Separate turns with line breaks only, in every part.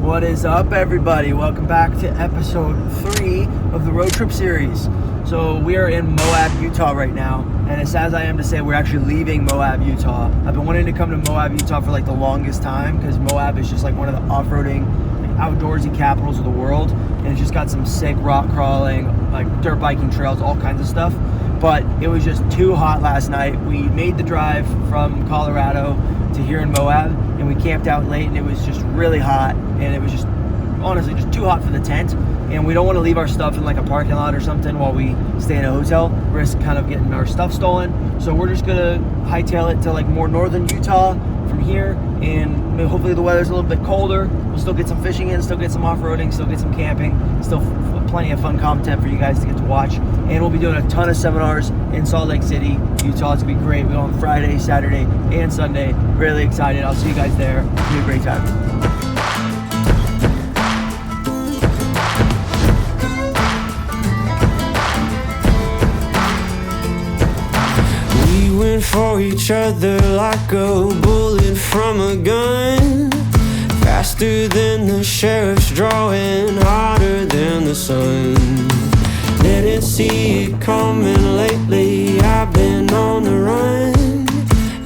What is up, everybody? Welcome back to episode 3 of the road trip series. So we are in Moab, Utah right now, and as sad as I am to say, we're actually leaving Moab, Utah. I've been wanting to come to Moab, Utah for like the longest time because Moab is just like one of the off-roading, like, outdoorsy capitals of the world, and it's just got some sick rock crawling, like dirt biking trails, all kinds of stuff. But it was just too hot last night. We made the drive from Colorado to here in Moab, and we camped out late, and it was just really hot, and it was just honestly just too hot for the tent, and we don't want to leave our stuff in like a parking lot or something while we stay in a hotel, risk kind of getting our stuff stolen. So we're just gonna hightail it to like more northern Utah from here, and hopefully the weather's a little bit colder. We'll still get some fishing in, still get some off-roading, still get some camping, still plenty of fun content for you guys to get to watch. And we'll be doing a ton of seminars in Salt Lake City, Utah. It's gonna be great. We go on Friday, Saturday, and Sunday. Really excited. I'll see you guys there. It'll be a great time.
We went for each other like a bullet from a gun, faster than the sheriff's drawing, hotter than the sun. Didn't see it coming lately, I've been on the run.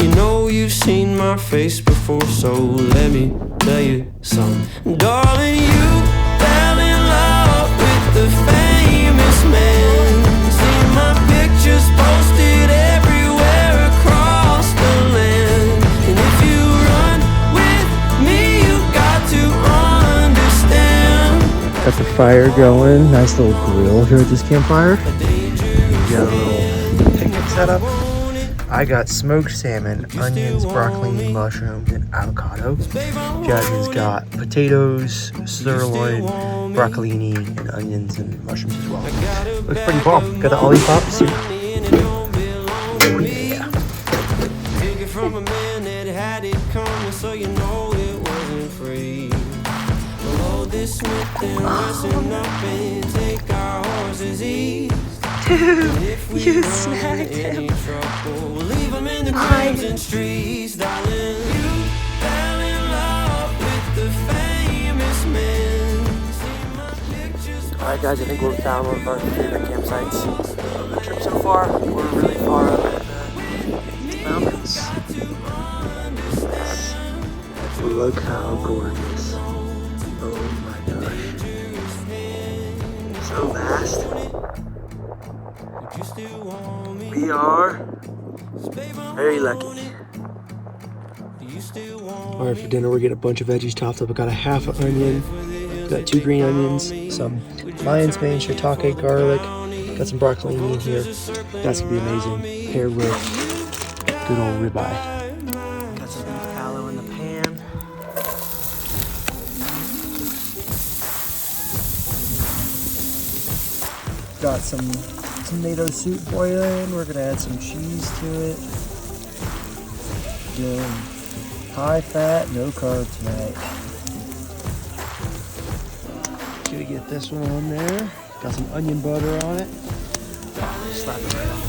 You know you've seen my face before, so let me tell you something. Darling, you fell in love with the famous man. See my pictures posted everywhere across the land. And if you run with me, you got to understand.
Got the fire going, nice little grill here at this campfire. Got a little picnic set up. I got smoked salmon, onions, broccoli, mushrooms, and avocado. Jasmine's got potatoes, sirloin, broccolini, and onions and mushrooms as well. Looks pretty bomb. Got the ollie pops here. Oh yeah.
Take it from a man that had it coming, so you know it wasn't free. Below this Smith and Wesson up and take our horses east.
Dude, you snagged him.
Leave him in the crimson streets, darling. You fell in love with the famous man.
Alright guys, I think we're found one of our favorite campsites of the trip so far. We're really far up in the mountains.
Look how gorgeous. Oh my gosh. So vast. We are very lucky. Alright, for dinner we're getting a bunch of veggies chopped up. I got a half an onion, got 2 green onions, some lion's mane, shiitake, garlic, got some broccoli in here. That's gonna be amazing, paired with good old ribeye.
Got some beef tallow in the pan. Got some tomato soup boiling. We're gonna add some cheese to it. Again, high fat, no carb tonight. Gonna get this one on there. Got some onion butter on it. Slap it right on.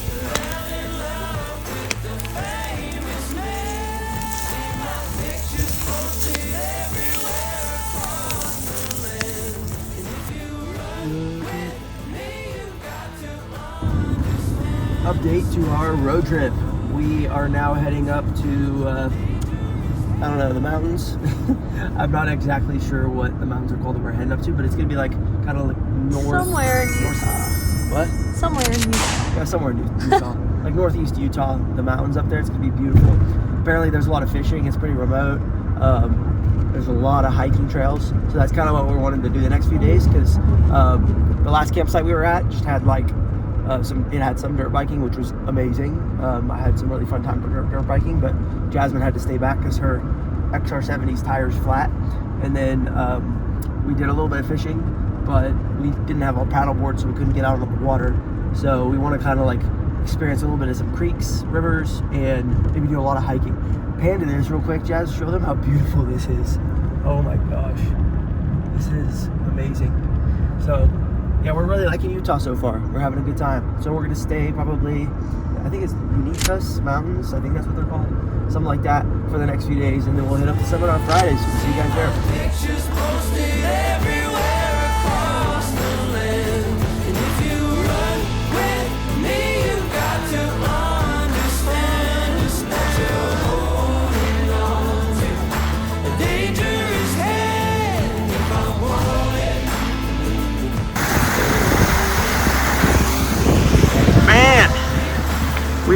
Update to our road trip. We are now heading up to, I don't know, the mountains. I'm not exactly sure what the mountains are called that we're heading up to, but it's gonna be like kind of like north.
Somewhere in Utah.
What?
Somewhere in Utah.
Yeah, somewhere in Utah. Like northeast Utah, the mountains up there. It's gonna be beautiful. Apparently there's a lot of fishing. It's pretty remote. There's a lot of hiking trails. So that's kind of what we're wanting to do the next few days, because the last campsite we were at just had like it had some dirt biking, which was amazing. I had some really fun time dirt biking, but Jasmine had to stay back because her XR70's tire's flat. And then we did a little bit of fishing, but we didn't have a paddle board, so we couldn't get out on the water. So we want to kind of like experience a little bit of some creeks, rivers, and maybe do a lot of hiking. Pan to this real quick, Jazz. Show them how beautiful this is. Oh my gosh, this is amazing. So yeah, we're really liking Utah so far. We're having a good time. So we're gonna stay probably, I think it's Unitas Mountains, I think that's what they're called, something like that, for the next few days, and then we'll hit up the summit on Friday. So we'll see you guys there.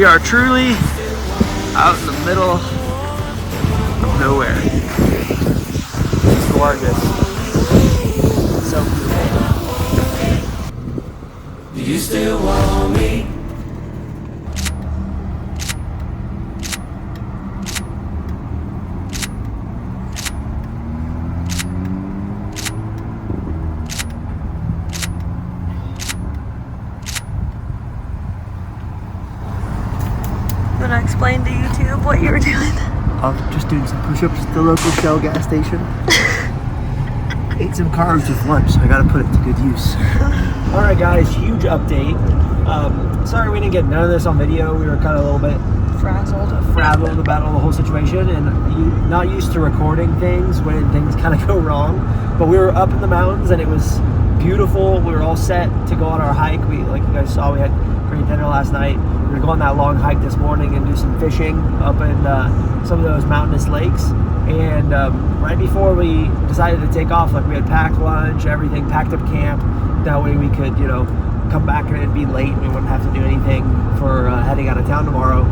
We are truly out in the middle of nowhere. It's gorgeous. So
Do you still want me?
You wanna explain to YouTube what you were doing?
I'm just doing some push-ups at the local Shell gas station. Ate some carbs with lunch, so I gotta put it to good use. Alright guys, huge update. Sorry we didn't get none of this on video. We were kind of a little bit frazzled about the whole situation, and not used to recording things when things kind of go wrong. But we were up in the mountains and it was beautiful. We were all set to go on our hike. Like you guys saw, we had great dinner last night. We were going that long hike this morning and do some fishing up in some of those mountainous lakes. And right before we decided to take off, like we had packed lunch, everything, packed up camp. That way we could, you know, come back and it'd be late and we wouldn't have to do anything for heading out of town tomorrow.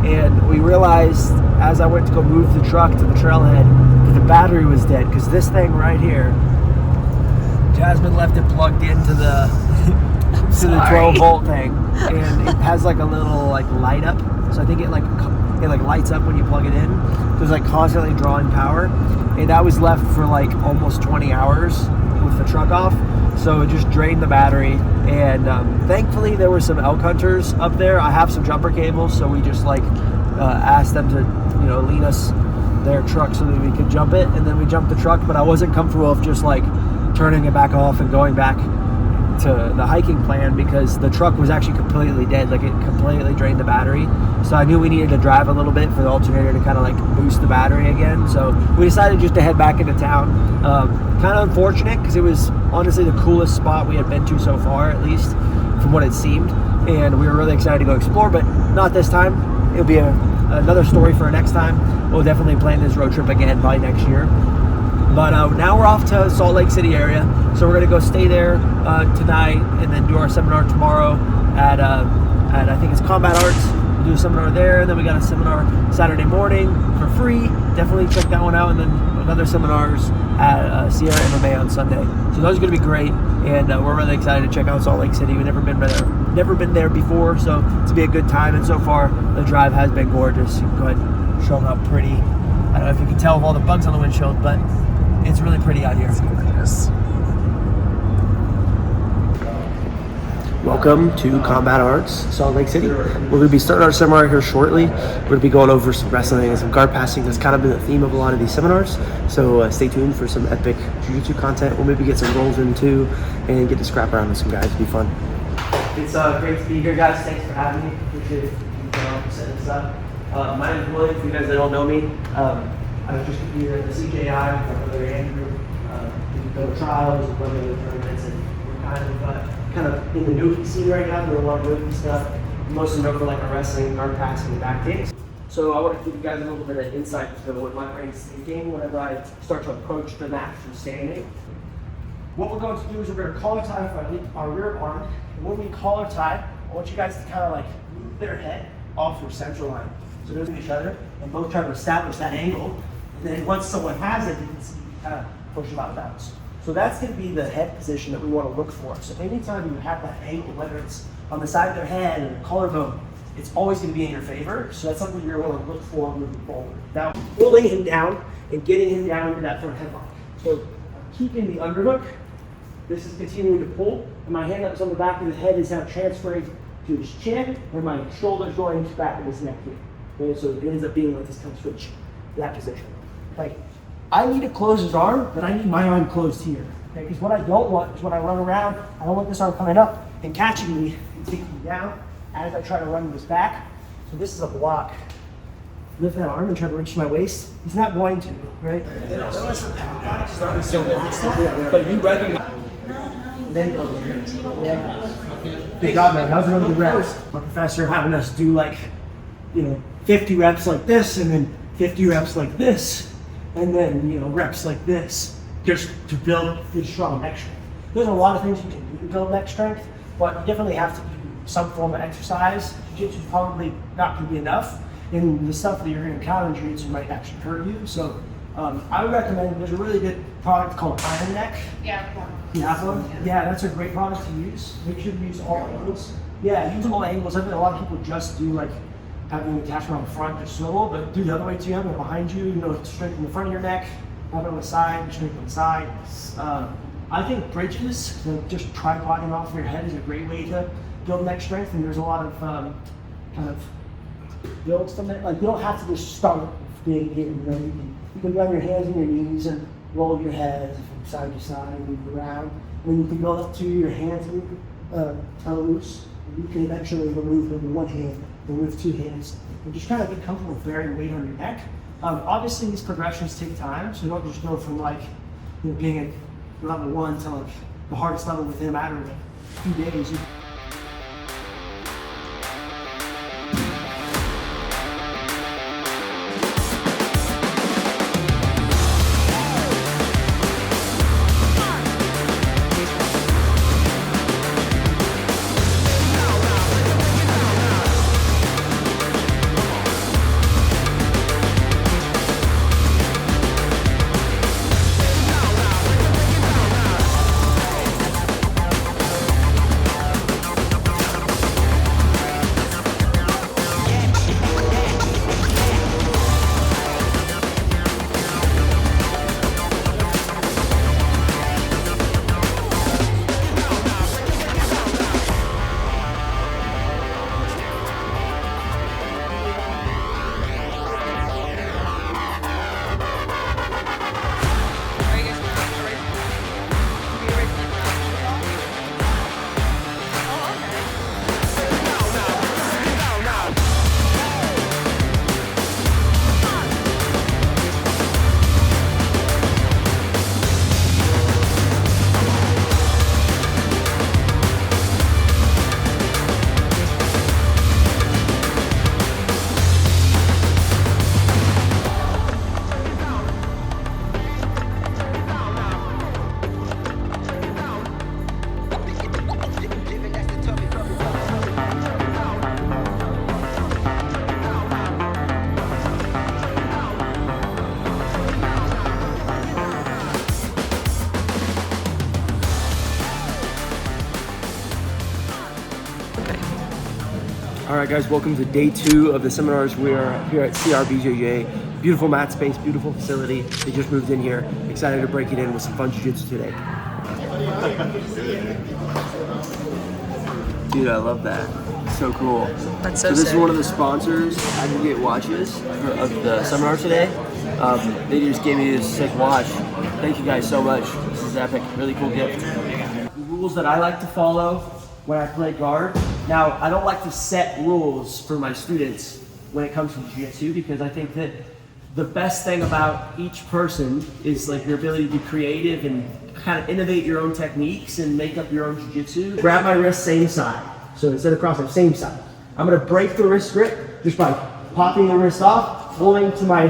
And we realized as I went to go move the truck to the trailhead that the battery was dead, because this thing right here, Jasmine left it plugged into the to the 12-volt thing, and it has like a little like light up. So I think it like lights up when you plug it in. So it's like constantly drawing power, and that was left for like almost 20 hours with the truck off. So it just drained the battery, and thankfully there were some elk hunters up there. I have some jumper cables, so we just like asked them to, you know, lean us their truck so that we could jump it, and then we jumped the truck. But I wasn't comfortable with just like turning it back off and going back to the hiking plan, because the truck was actually completely dead. Like it completely drained the battery. So I knew we needed to drive a little bit for the alternator to kind of like boost the battery again. So we decided just to head back into town. Kind of unfortunate, because it was honestly the coolest spot we had been to so far, at least from what it seemed. And we were really excited to go explore, but not this time. It'll be another story for next time. We'll definitely plan this road trip again by next year. But now we're off to Salt Lake City area, so we're gonna go stay there tonight, and then do our seminar tomorrow at I think it's Combat Arts. We'll do a seminar there, and then we got a seminar Saturday morning for free. Definitely check that one out, and then another seminars at Sierra MMA on Sunday. So those are gonna be great, and we're really excited to check out Salt Lake City. We've never been there before, so it's gonna be a good time. And so far, the drive has been gorgeous. You can go ahead and show them how pretty. I don't know if you can tell with all the bugs on the windshield, but it's really pretty out here.
Yes.
Welcome to Combat Arts, Salt Lake City. We're going to be starting our seminar here shortly. We're going to be going over some wrestling and some guard passing. That's kind of been the theme of a lot of these seminars. So stay tuned for some epic jiu-jitsu content. We'll maybe get some rolls in too, and get to scrap around with some guys. It'll be fun. It's great to be here, guys. Thanks for having me. Appreciate it. Setting this up. My name is William. For you guys that don't know me, I was just here at the CJI with my brother Andrew. We go to trials and run other tournaments, and we're kind of in the Nuki scene right now. There's a lot of Nuki stuff. Mostly known for like our wrestling, guard passing, and back takes. So I want to give you guys a little bit of insight into what my brain's thinking whenever I start to approach the mat from standing. What we're going to do is we're going to collar tie our rear arm, and when we collar tie, I want you guys to kind of like move their head off your central line. So they're each other, and both try to establish that angle. And then once someone has it, you can see kind of push them out of bounds. So that's going to be the head position that we want to look for. So anytime you have that angle, whether it's on the side of their head and the collarbone, it's always going to be in your favor. So that's something you're going to look for moving forward. Now, pulling him down and getting him down into that front headlock. So I'm keeping the underhook. This is continuing to pull, and my hand that's on the back of the head is now transferring to his chin, and my shoulder's going back to his neck here. Okay, so it ends up being like this kind of switch, that position. Like, I need to close his arm, but I need my arm closed here. Okay, because what I don't want is when I run around, I don't want this arm coming up and catching me and taking me down as I try to run this back. So this is a block. Lift that arm and try to reach my waist. He's not going to, right? But you recognize. Then Good job, man. How's it on the reps? My professor having us do like, 50 reps like this, and then 50 reps like this, and then, reps like this, just to build good, strong neck strength. There's a lot of things you can do to build neck strength, but you definitely have to do some form of exercise
jiu-jitsu is probably not going to be enough, and the stuff that you're going to encounter in jiu-jitsu might actually hurt you. So I would recommend, there's a really good product called Iron Neck.
Yeah.
Yeah, that's a great product to use. Make sure to use all angles. Yeah, use all angles. I think a lot of people just do like having an attachment on the front, just swivel, but do the other way too. Have it behind you, strengthen the front of your neck. Have it on the side, strengthen on the side. I think bridges, just tripoding off your head is a great way to build neck strength, and there's a lot of kind of builds from it. Like you don't have to just start with big here. You can run your hands on your knees and roll your head from side to side, move around. And then you can go up to your hands loose. You can eventually remove them with one hand, or with two hands, and just kind of get comfortable with bearing weight on your neck. Obviously, these progressions take time, so you don't just go from like being at level 1 to like the hardest level within a matter of a few days.
All right, guys, welcome to day 2 of the seminars. We are here at CRBJJ. Beautiful mat space, beautiful facility. They just moved in here. Excited to break it in with some fun jiu-jitsu today. Dude, I love that. So cool.
That's so
this
sick.
is one of the sponsors. I can get watches of the seminar today. They just gave me this sick watch. Thank you guys so much. This is epic. Really cool gift. The rules that I like to follow when I play guard. Now, I don't like to set rules for my students when it comes to jiu-jitsu because I think that the best thing about each person is like your ability to be creative and kind of innovate your own techniques and make up your own jiu-jitsu. Grab my wrist same side. So instead of crossing, same side. I'm gonna break the wrist grip just by popping the wrist off, pulling to my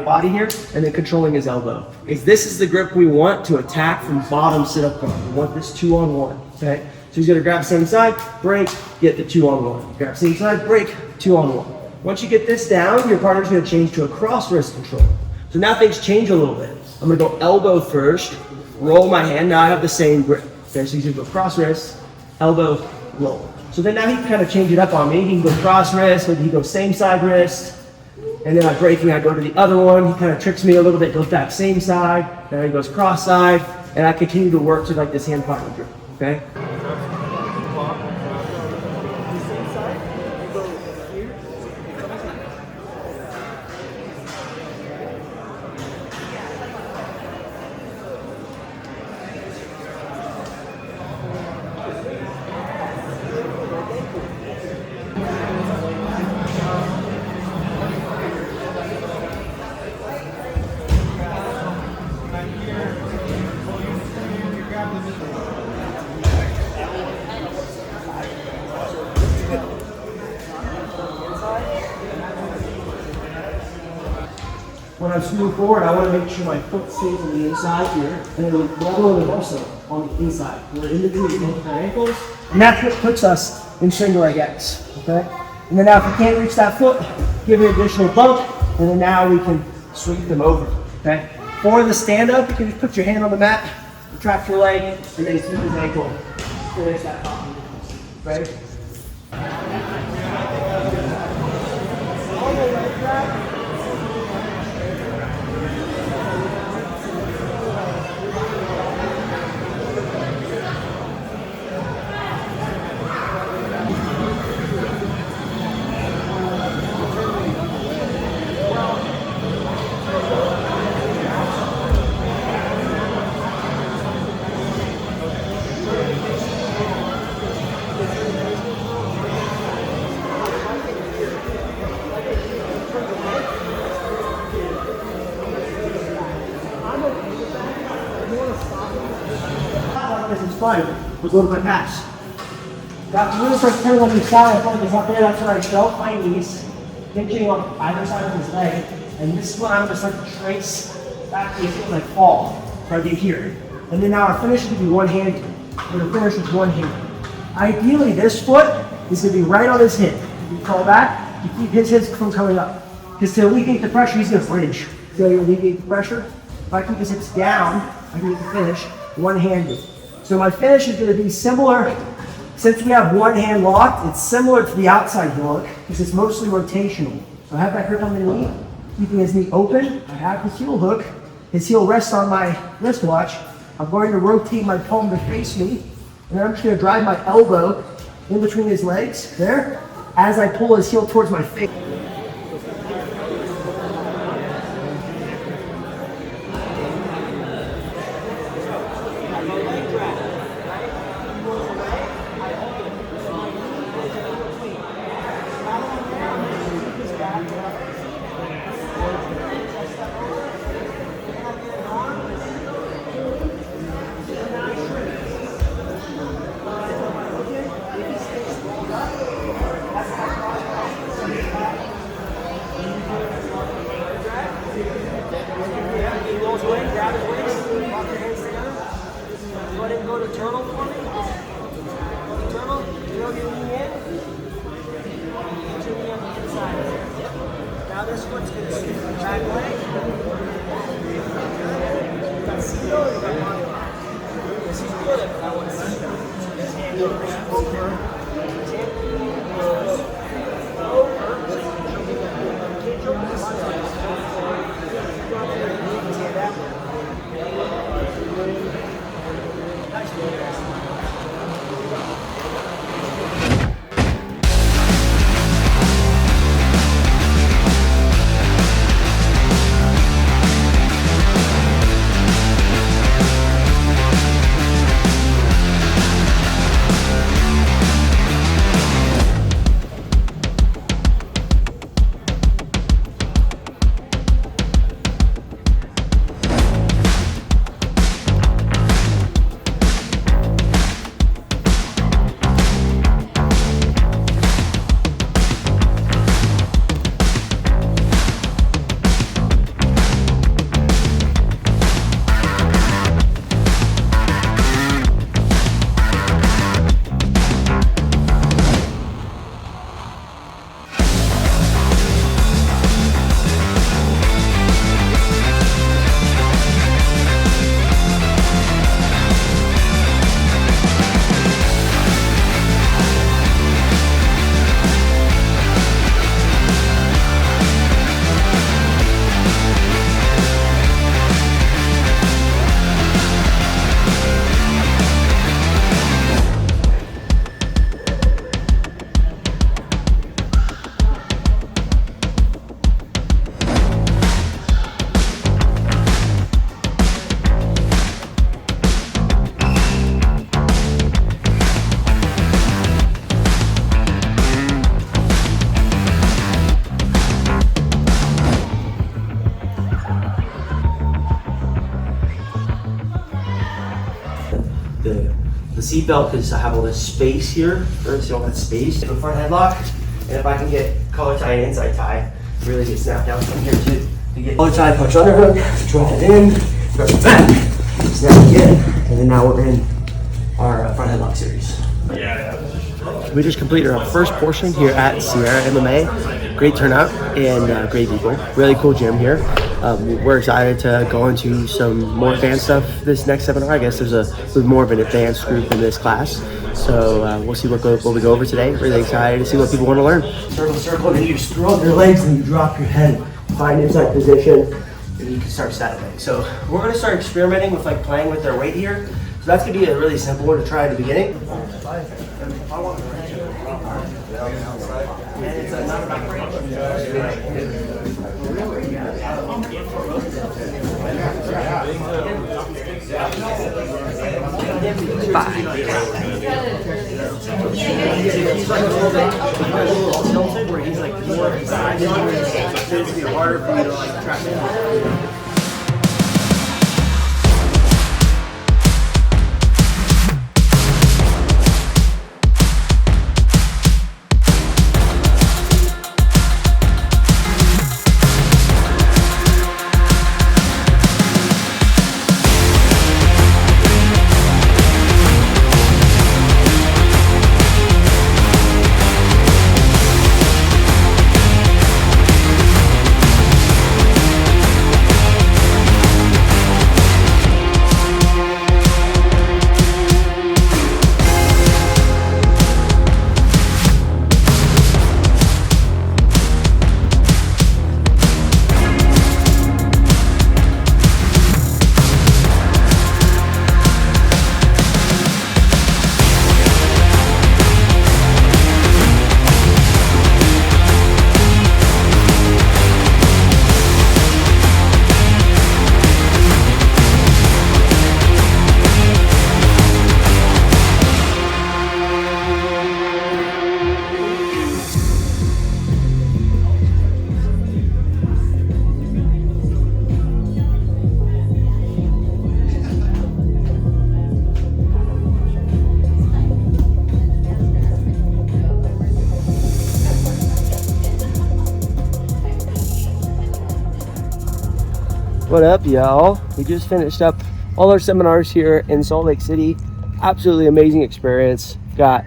body here, and then controlling his elbow. This is the grip we want to attack from bottom sit-up guard. We want this 2-on-1, okay? So he's gonna grab same side, break, get the 2-on-1. Grab same side, break, 2-on-1. Once you get this down, your partner's gonna change to a cross wrist control. So now things change a little bit. I'm gonna go elbow first, roll my hand, now I have the same grip. Okay, so he's gonna go cross wrist, elbow, roll. So then now he can kind of change it up on me. He can go cross wrist, maybe he goes same side wrist, and then I'm breaking, I go to the other one. He kind of tricks me a little bit, goes back same side, then he goes cross side, and I continue to work to like this hand partner grip, okay? When I'm screwing forward, I want to make sure my foot stays on the inside here, and then the other one is also on the inside. We're in between both our ankles, and that's what puts us in single leg X, okay?
And then now if you can't reach that foot, give it an additional bump, and then now we can sweep them over, okay? For the stand up, you can just put your hand on the mat, retract your leg, and then sweep his ankle. Finish that top. Ready? It's fine. We'll go to my pass. That really starts turning on your side. If it's up there, that's where I felt my knees pinching on either side of his leg. And this is when I'm going to start to trace back to his heel and I fall right here. And then now our finish is going to be one-handed. We're going to finish with one hand. Ideally, this foot is going to be right on his hip. If you fall back, you keep his hips from coming up. Because to alleviate the pressure, he's going to flinch. So you alleviate the pressure. If I keep his hips down, I can get the finish one-handed. So my finish is going to be similar, since we have one hand locked, it's similar to the outside heel hook, because it's mostly rotational. So I have that grip on the knee, keeping his knee open. I have his heel hook. His heel rests on my wristwatch. I'm going to rotate my palm to face me, and then I'm just going to drive my elbow in between his legs, there, as I pull his heel towards my face.
Now this one's going to sit the back leg. This is good. I want to see this hand goes over. This hand goes over. Can't jump this side. See that? Nice one. The seat belt because I have all this space here, or so all that space. The front headlock, and if I can get collar tie and inside tie, really get snapped down from here too. You get collar tie, punch underhook, drive it in, drop it back, snap again, and then now we're in our front headlock series.
Yeah.
We just completed our first portion here at Sierra MMA. Great turnout and great people. Really cool gym here. We're excited to go into some more advanced stuff this next seminar. I guess there's more of an advanced group in this class. So we'll see what we go over today. Really excited to see what people want to learn. Circle, circle, and then you just throw up your legs and you drop your head. Find inside position, and you can start settling. So we're going to start experimenting with like playing with their weight here. So that's going to be a really simple one to try at the beginning. He's like a little tilted where he's like more inside. So it's be harder for you to like track it. What up, y'all? We just finished up all our seminars here in Salt Lake City. Absolutely amazing experience. Got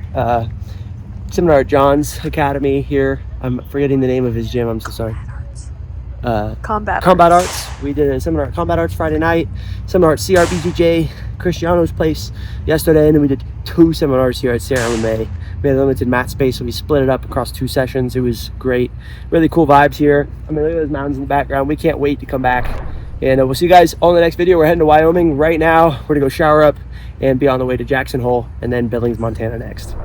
seminar at John's Academy here. I'm forgetting the name of his gym. I'm so sorry.
Combat
Arts. We did a seminar at Combat Arts Friday night. Seminar at CRBGJ, Cristiano's place yesterday, and then we did 2 seminars here at Sierra MMA. We had limited mat space, so we split it up across 2 sessions. It was great. Really cool vibes here. I mean, look at those mountains in the background. We can't wait to come back. And we'll see you guys on the next video. We're heading to Wyoming right now. We're gonna go shower up and be on the way to Jackson Hole and then Billings, Montana next.